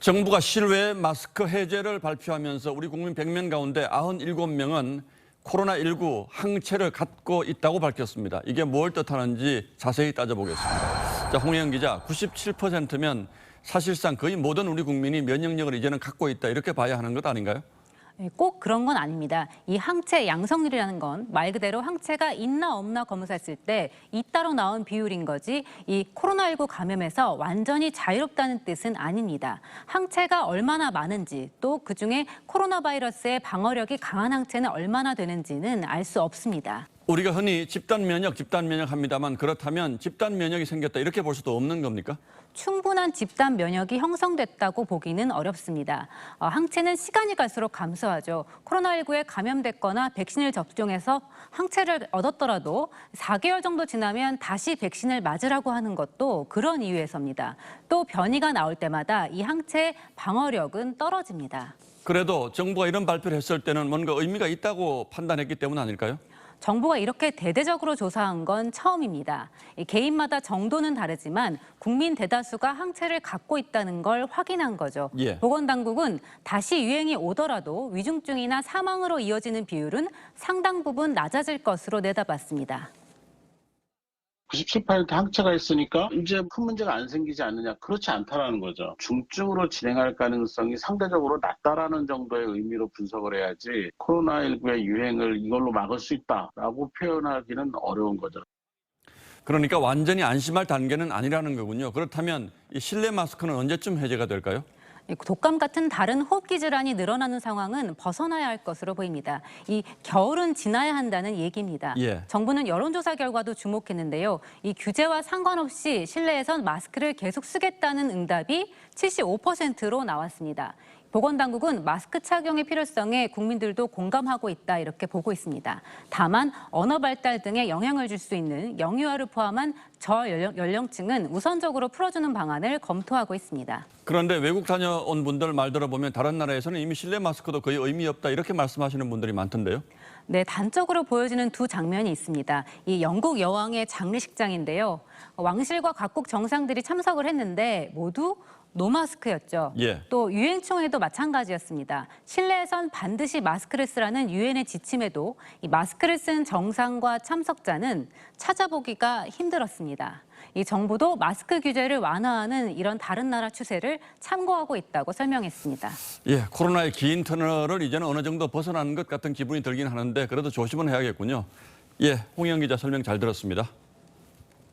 정부가 실외 마스크 해제를 발표하면서 우리 국민 100명 가운데 97명은 코로나19 항체를 갖고 있다고 밝혔습니다. 이게 뭘 뜻하는지 자세히 따져보겠습니다. 자, 홍혜영 기자, 97%면 사실상 거의 모든 우리 국민이 면역력을 이제는 갖고 있다 이렇게 봐야 하는 것 아닌가요? 꼭 그런 건 아닙니다. 이 항체 양성률이라는 건 말 그대로 항체가 있나 없나 검사했을 때 잇따로 나온 비율인 거지 이 코로나19 감염에서 완전히 자유롭다는 뜻은 아닙니다. 항체가 얼마나 많은지 또 그중에 코로나 바이러스의 방어력이 강한 항체는 얼마나 되는지는 알 수 없습니다. 우리가 흔히 집단 면역 합니다만 그렇다면 집단 면역이 생겼다 이렇게 볼 수도 없는 겁니까? 충분한 집단 면역이 형성됐다고 보기는 어렵습니다. 항체는 시간이 갈수록 감소하죠. 코로나19에 감염됐거나 백신을 접종해서 항체를 얻었더라도 4개월 정도 지나면 다시 백신을 맞으라고 하는 것도 그런 이유에서입니다. 또 변이가 나올 때마다 이 항체의 방어력은 떨어집니다. 그래도 정부가 이런 발표를 했을 때는 뭔가 의미가 있다고 판단했기 때문 아닐까요? 정부가 이렇게 대대적으로 조사한 건 처음입니다. 개인마다 정도는 다르지만 국민 대다수가 항체를 갖고 있다는 걸 확인한 거죠. 예. 보건당국은 다시 유행이 오더라도 위중증이나 사망으로 이어지는 비율은 상당 부분 낮아질 것으로 내다봤습니다. 97% 항체가 있으니까 이제 큰 문제가 안 생기지 않느냐. 그렇지 않다라는 거죠. 중증으로 진행할 가능성이 상대적으로 낮다라는 정도의 의미로 분석을 해야지 코로나19의 유행을 이걸로 막을 수 있다라고 표현하기는 어려운 거죠. 그러니까 완전히 안심할 단계는 아니라는 거군요. 그렇다면 이 실내 마스크는 언제쯤 해제가 될까요? 독감 같은 다른 호흡기 질환이 늘어나는 상황은 벗어나야 할 것으로 보입니다. 이 겨울은 지나야 한다는 얘기입니다. 예. 정부는 여론조사 결과도 주목했는데요. 이 규제와 상관없이 실내에선 마스크를 계속 쓰겠다는 응답이 75%로 나왔습니다. 보건당국은 마스크 착용의 필요성에 국민들도 공감하고 있다 이렇게 보고 있습니다. 다만 언어 발달 등에 영향을 줄 수 있는 영유아를 포함한 저연령층은 우선적으로 풀어주는 방안을 검토하고 있습니다. 그런데 외국 다녀온 분들 말 들어보면 다른 나라에서는 이미 실내 마스크도 거의 의미 없다 이렇게 말씀하시는 분들이 많던데요. 네, 단적으로 보여지는 두 장면이 있습니다. 이 영국 여왕의 장례식장인데요. 왕실과 각국 정상들이 참석을 했는데 모두 노마스크였죠. 예. 또 유엔총회도 마찬가지였습니다. 실내에선 반드시 마스크를 쓰라는 유엔의 지침에도 이 마스크를 쓴 정상과 참석자는 찾아보기가 힘들었습니다. 이 정부도 마스크 규제를 완화하는 이런 다른 나라 추세를 참고하고 있다고 설명했습니다. 예, 코로나의 긴 터널을 이제는 어느 정도 벗어나는 것 같은 기분이 들긴 하는데 그래도 조심은 해야겠군요. 예, 홍영 기자 설명 잘 들었습니다.